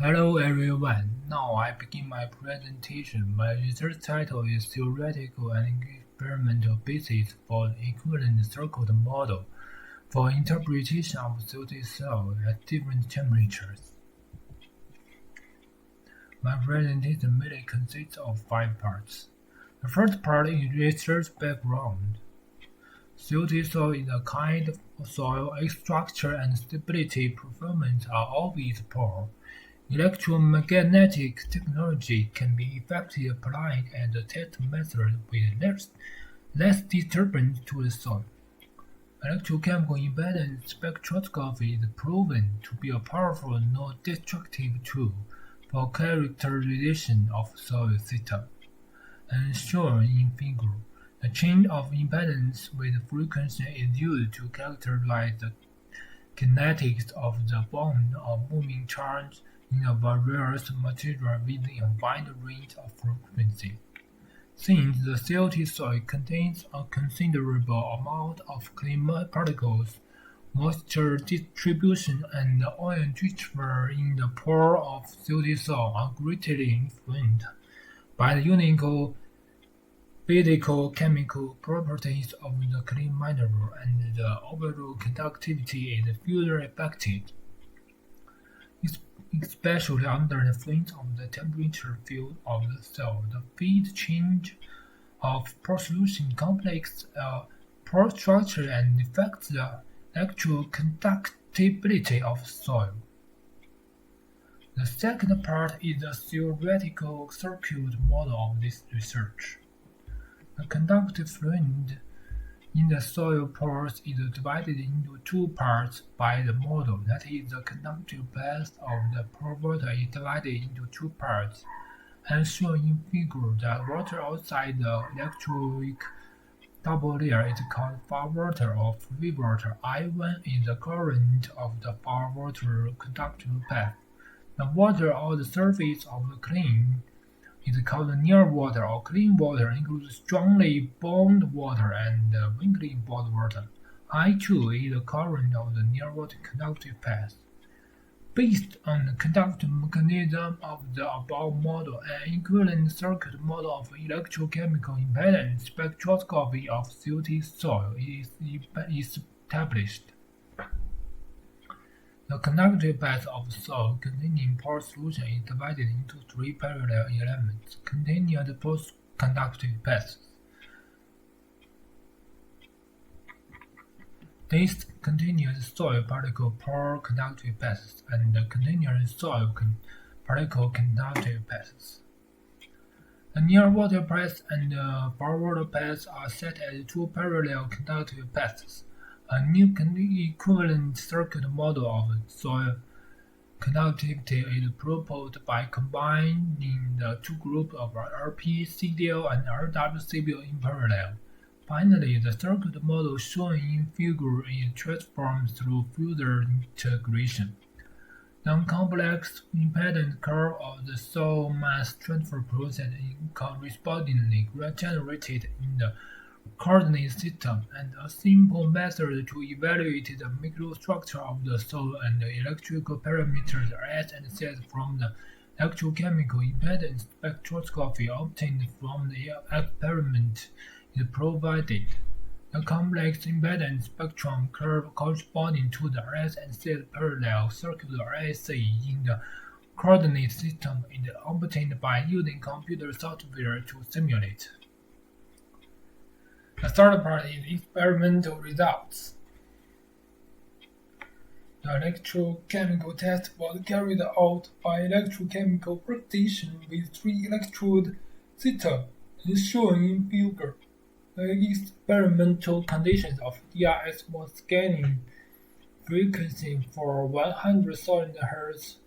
Hello everyone. Now I begin my presentation. My research title is Theoretical and Experimental Basis for the Equivalent Circuit Model for Interpretation of Solid Cell at Different Temperatures. My presentation mainly consists of 5 parts. The first part is research background. Solid soil is a kind of soil. Its structure and stability performance are always poor. Electromagnetic technology can be effectively applied as a test method with less disturbance to the soil. Electrochemical impedance spectroscopy is proven to be a powerful non-destructive tool for characterization of soil systems, as shown in figure. The change of impedance with frequency is used to characterize the kinetics of the bond of moving charge in a various material within a wide range of frequency. Since the salty soil contains a considerable amount of clean particles, moisture distribution and oil transfer in the pore of salty soil are greatly influenced by the unique physical-chemical properties of the clean mineral, and the overall conductivity is further affected, especially under the influence of the temperature field of the cell. The phase change of pore solution complex pore structure and affects the actual conductibility of soil. The second part is the theoretical circuit model of this research. The conductive fluid in the soil pores is divided into 2 parts by the model. That is, the conductive path of the pore water is divided into 2 parts. As shown in figure, the water outside the electrolytic double layer is called far water or free water. I1 is the current of the far water conductive path. The water on the surface of the clean is called near water or clean water, includes strongly bound water and weakly bound water. I2 is the current of the near water conductive path. Based on the conductive mechanism of the above model, an equivalent circuit model of electrochemical impedance spectroscopy of silty soil is established. The conductive path of soil containing pore solution is divided into 3 parallel elements, continuous post-conductive paths. These continuous soil particle pore conductive paths and the continuous soil particle conductive paths. The near water path and the far water path are set as 2 parallel conductive paths. A new equivalent circuit model of soil conductivity is proposed by combining the 2 groups of RP-CDL and RW-CBL in parallel. Finally, the circuit model shown in figure is transformed through further integration. The complex impedance curve of the soil mass transfer process is correspondingly generated in the coordinate system, and a simple method to evaluate the microstructure of the soil and the electrical parameters S and Z from the electrochemical impedance spectroscopy obtained from the experiment is provided. The complex impedance spectrum curve corresponding to the S and Z parallel circular AC in the coordinate system is obtained by using computer software to simulate. The third part is experimental results. The electrochemical test was carried out by electrochemical workstation with 3 electrode systems, as shown in figure. The experimental conditions of DRS was scanning frequency for 100,000 Hz,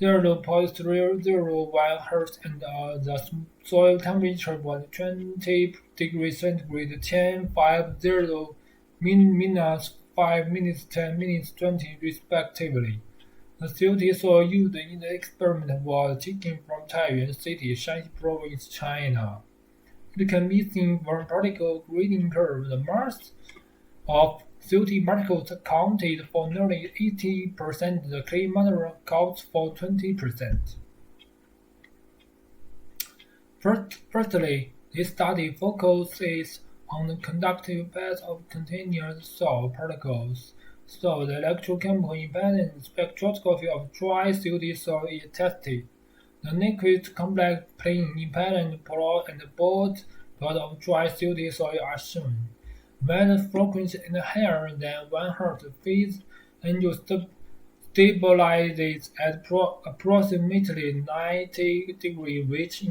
0.001 Hz, and the soil temperature was 20 degrees centigrade, 10:50 minutes, 5 minutes, 10 minutes, 20 respectively. The silty soil used in the experiment was taken from Taiyuan City, Shanxi Province, China. It can be seen from particle grading curve. The mass of Silty particles accounted for nearly 80%. The clay matter accounts for 20%. Firstly, this study focuses on the conductive path of continuous soil particles, so the electrochemical impedance spectroscopy of dry silty soil is tested. The liquid complex plane impedance plot and both plot of dry silty soil are shown. When the frequency is higher than 1 Hz, phase angle stabilizes at approximately 90 degrees, which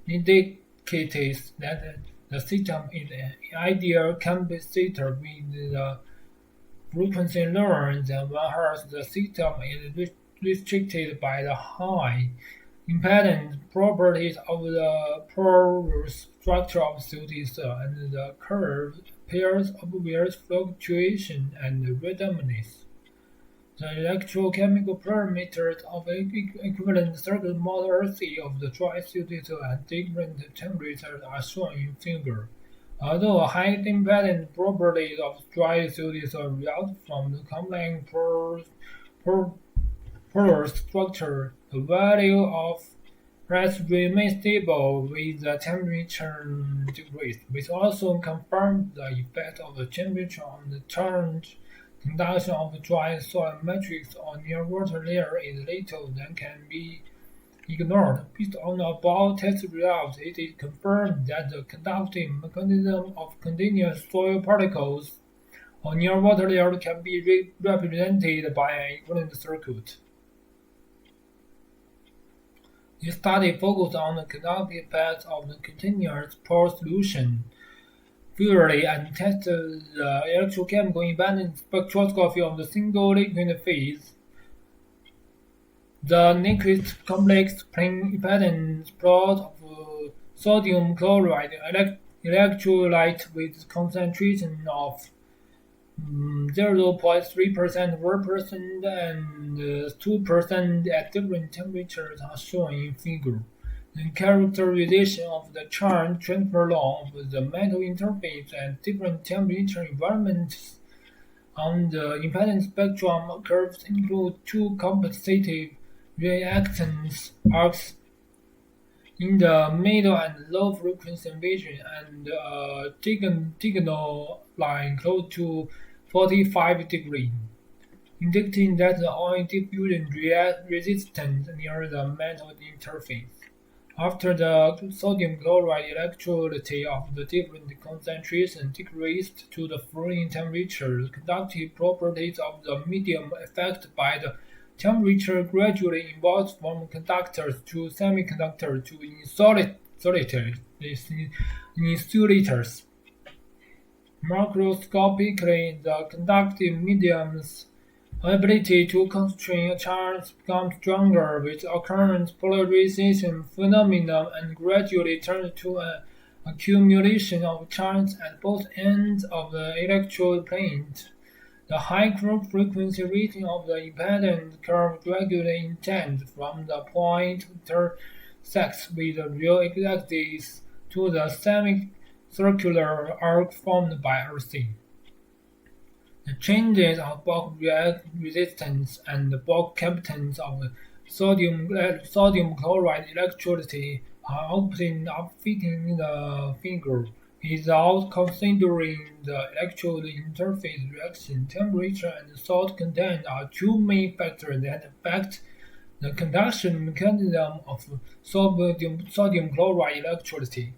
indicates that the system is an ideal capacitor with the frequency lower than 1 Hz. The system is restricted by the high impedance properties of the porous structure of silty soil, and the curve appears obvious fluctuation and randomness. The electrochemical parameters of equivalent circuit model RC of the dry silty soil at different temperatures are shown in figure. Although high impedance properties of dry silty soil result from the complex porous structure, the value of rest remains stable with the temperature decrease, which also confirms the effect of the temperature on the charge conduction of the dry soil matrix or near water layer is little that can be ignored. Based on the above test results, it is confirmed that the conductive mechanism of continuous soil particles on near water layer can be represented by an equivalent circuit. This study focused on the conductive path of the continuous pore solution theory and tested the electrochemical impedance spectroscopy of the single liquid phase. The liquid complex plane impedance plot of sodium chloride electrolyte with concentration of 0.3% 1% and 2% at different temperatures are shown in figure. The characterization of the charge transfer law of the metal interface at different temperature environments on the impedance spectrum curves include two compensative reactance arcs in the middle and low frequency region and a diagonal line close to 45 degrees, indicating that the oil diffusion resistance near the metal interface. After the sodium chloride electrolyte of the different concentration decreased to the freezing temperature, the conductive properties of the medium affected by the temperature gradually evolved from conductors to semiconductors to insulators. Macroscopically, the conductive medium's ability to constrain a charge becomes stronger with occurrence polarization phenomenon and gradually turns to an accumulation of charge at both ends of the electrode plane. The high frequency reading of the impedance curve gradually intends from the point intersects with the real axis to the semicircular arc formed by RC. The changes of bulk resistance and the bulk capacitance of the sodium chloride electrolyte are often fitting in the figure, without considering the electrode interface reaction. Temperature and salt content are two main factors that affect the conduction mechanism of sodium chloride electrolyte.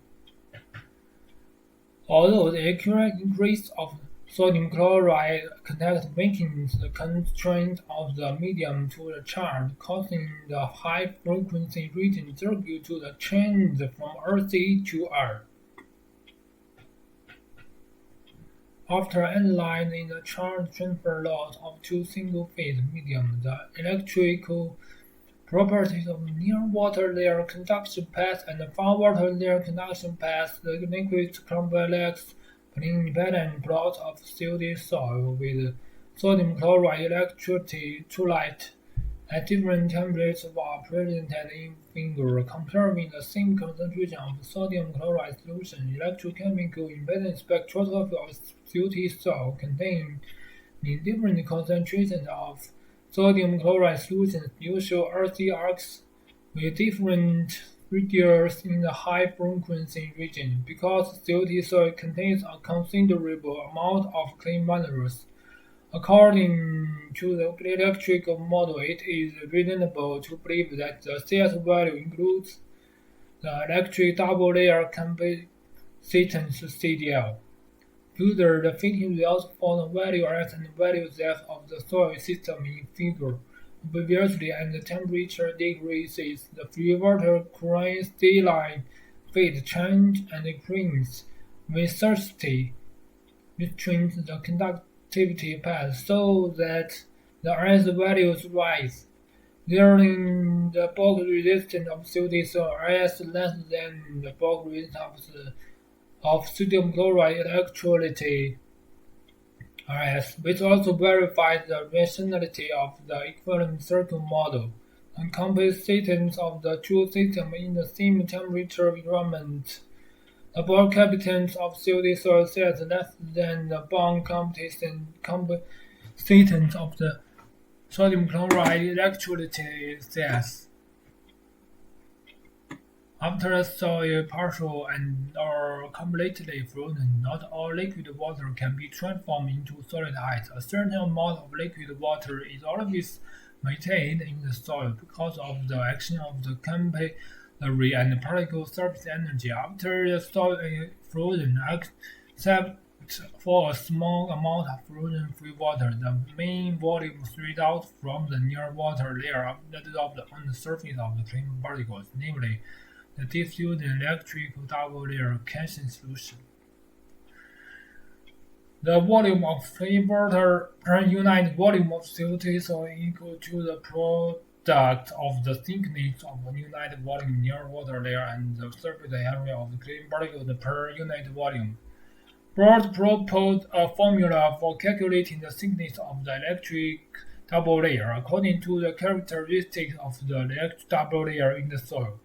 Although the accurate increase of sodium chloride contact weakens the constraint of the medium to the charge, causing the high frequency reading circuit to the change from RC to R. After analyzing the charge transfer laws of two single-phase mediums, the electrical properties of near-water layer conduction path and far-water layer conduction path, the liquid complex plane impedance plot of silty soil with sodium chloride electrolyte at different temperatures are presented in figure. Comparing the same concentration of sodium chloride solution, electrochemical impedance spectroscopy of COT cell containing different concentrations of sodium chloride solutions will show RC arcs with different radius in the high frequency region. Because COT soil contains a considerable amount of clean minerals, according to the electrical model, it is reasonable to believe that the CS value includes the electric double layer capacitance CDL. Further, the fitting results for the value S and value Z of the soil system in figure. Obviously, as the temperature decreases, the free water crystalline phase change and decreases viscosity restrains the conductivity path so that the S values rise. During the bulk resistance of COD soil, S less than the bulk resistance of sodium chloride electrolyte RS, which also verifies the rationality of the equivalent circle model. And capacitance of the two systems in the same temperature environment. The bulk capacitance of COD soil is less than the bound capacitance of the sodium chloride electrolyte CS. After a soil partial and or completely frozen, not all liquid water can be transformed into solid ice. A certain amount of liquid water is always maintained in the soil because of the action of the capillary and particle surface energy. After the soil is frozen, except for a small amount of frozen free water, the main volume spread out from the near water layer absorbed on the surface of the clean particles, namely the diffused electrical double layer cation solution. The volume of free water per unit volume of CO2 is equal to the product of the thickness of the unit volume near water layer and the surface area of the clean particles per unit volume. Broad proposed a formula for calculating the thickness of the electric double layer according to the characteristics of the electric double layer in the soil.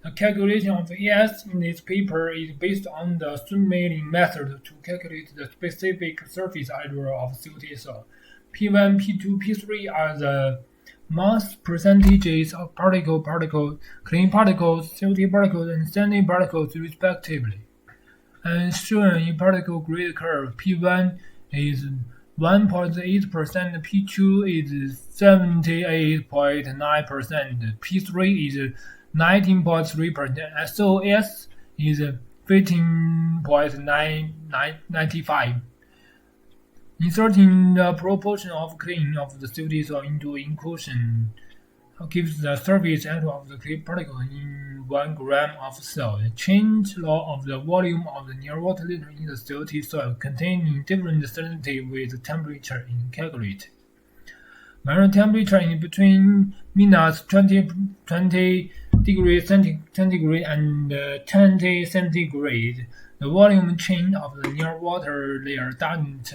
The calculation of ES in this paper is based on the swimming method to calculate the specific surface area of COT soil. P1, P2, P3 are the mass percentages of clean particles, COT particles, and sandy particles respectively. And shown in particle grid curve, P1 is 1.8%, P2 is 78.9%, P3 is 19.3%, so S is 15.95. Inserting the proportion of clean of the COD soil into equation gives the surface area of the clean particle in 1 gram of soil. The change law of the volume of the near water liter in the COT soil containing different salinity with temperature is calculated. When the temperature is between minus 20 degrees centigrade and 20 centigrade, the volume change of the near water layer doesn't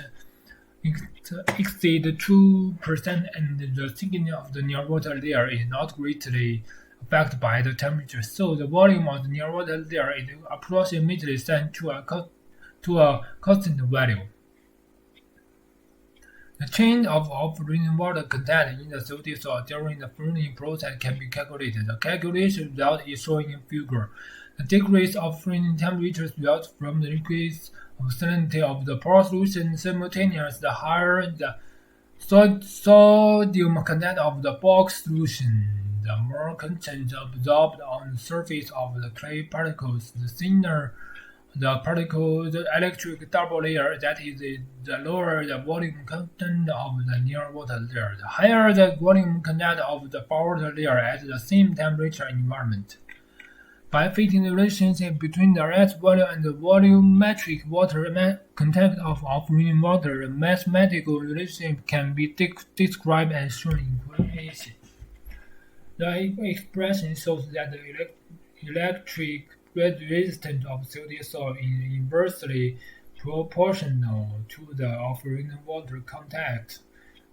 exceed 2% and the thickness of the near water layer is not greatly affected by the temperature, so the volume of the near water layer is approximately set to a constant value. The change of rainwater content in the COD soil during the freezing process can be calculated. The calculation result is shown in figure. The decrease of freezing temperature results from the increase of salinity of the pore solution simultaneously. The higher the sodium content of the bulk solution, the more content absorbed on the surface of the clay particles. The thinner the electric double layer, that is, the lower the volume content of the near water layer, the higher the volume content of the water layer at the same temperature environment. By fitting the relationship between the S volume and the volumetric water content of rainwater, the mathematical relationship can be described as shown in equation. The expression shows that the electric resistance of COD soil is inversely proportional to the of rainwater contact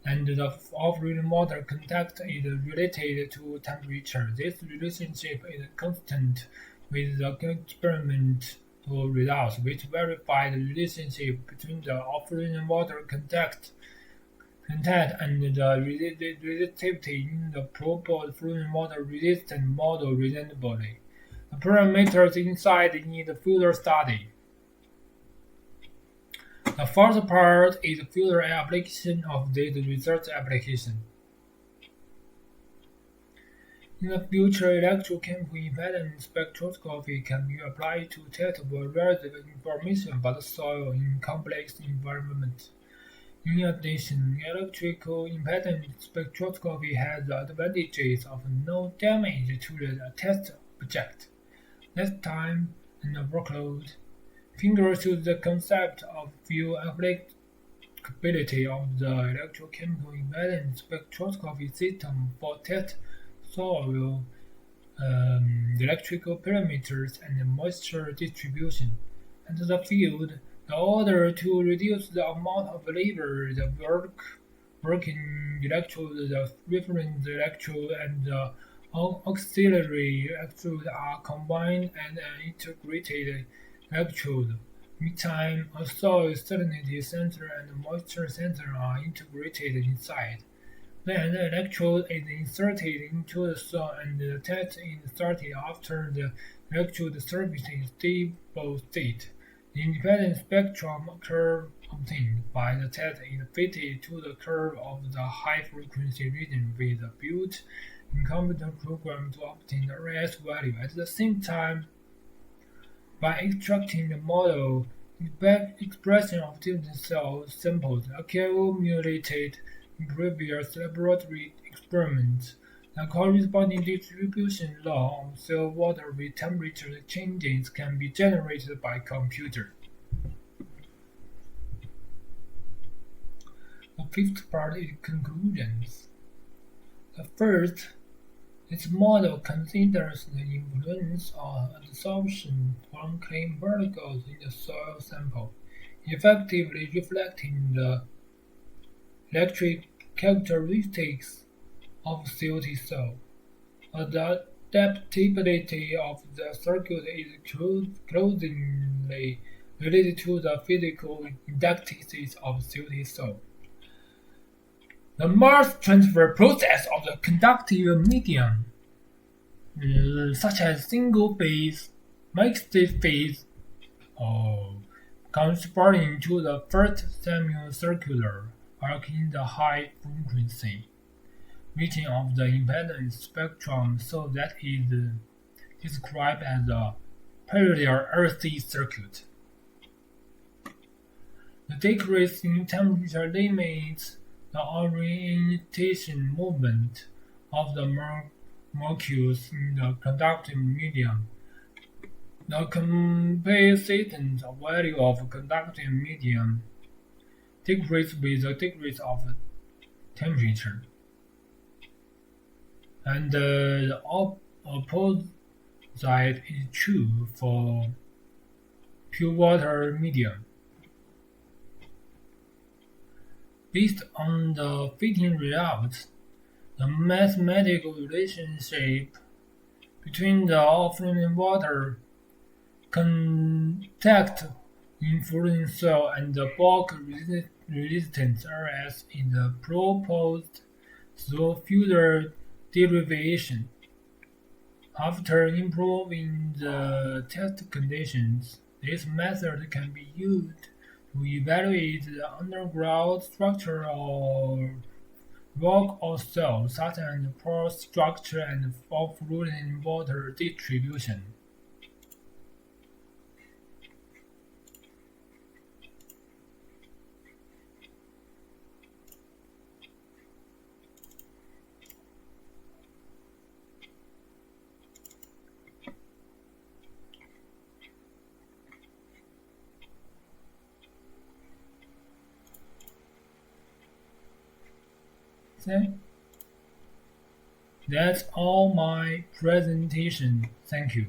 and the of-fluid water contact is related to temperature. This relationship is constant with the experimental results, which verify the relationship between the of-fluid water contact and the resistivity in the proposed fluid water resistant model reasonably. The parameters inside need further study. The fourth part is further application of this research application. In the future, electrochemical impedance spectroscopy can be applied to test for relative information about the soil in complex environments. In addition, electrical impedance spectroscopy has the advantages of no damage to the test object, less time, and workload. Finger shows the concept of field applicability of the electrochemical impedance spectroscopy system for test soil electrical parameters and moisture distribution, and the field in order to reduce the amount of labor the working electrode, the reference electrode, and the auxiliary electrode are combined and an integrated electrode. Meantime, a soil salinity sensor and moisture sensor are integrated inside. Then the electrode is inserted into the soil and the test is started after the electrode surface is stable state. The independent spectrum curve obtained by the test is fitted to the curve of the high-frequency region with a built-in computer program to obtain the RS value. At the same time, by extracting the model expression of different cell samples accumulated in previous laboratory experiments, the corresponding distribution law of cell water with temperature changes can be generated by computer. The fifth part is conclusions. The first, this model considers the influence of adsorption from clean particles in the soil sample, effectively reflecting the electric characteristics of silty soil. The adaptability of the circuit is closely related to the physical inductivity of silty soil. The mass transfer process of the conductive medium, such as single-phase, mixed-phase, or corresponding to the first semicircular arc in the high-frequency region of the impedance spectrum, so that is described as a parallel RC circuit. The decrease in temperature limits the orientation movement of the molecules in the conductive medium. The capacitance value of conductive medium decreases with the decrease of temperature. And the opposite is true for pure water medium. Based on the fitting results, the mathematical relationship between the offering water contact in fluid soil and the bulk resistance RS is proposed through further derivation. After improving the test conditions, this method can be used to evaluate the underground structure of rock or soil, such as pore structure and fluid water distribution. That's all my presentation. Thank you.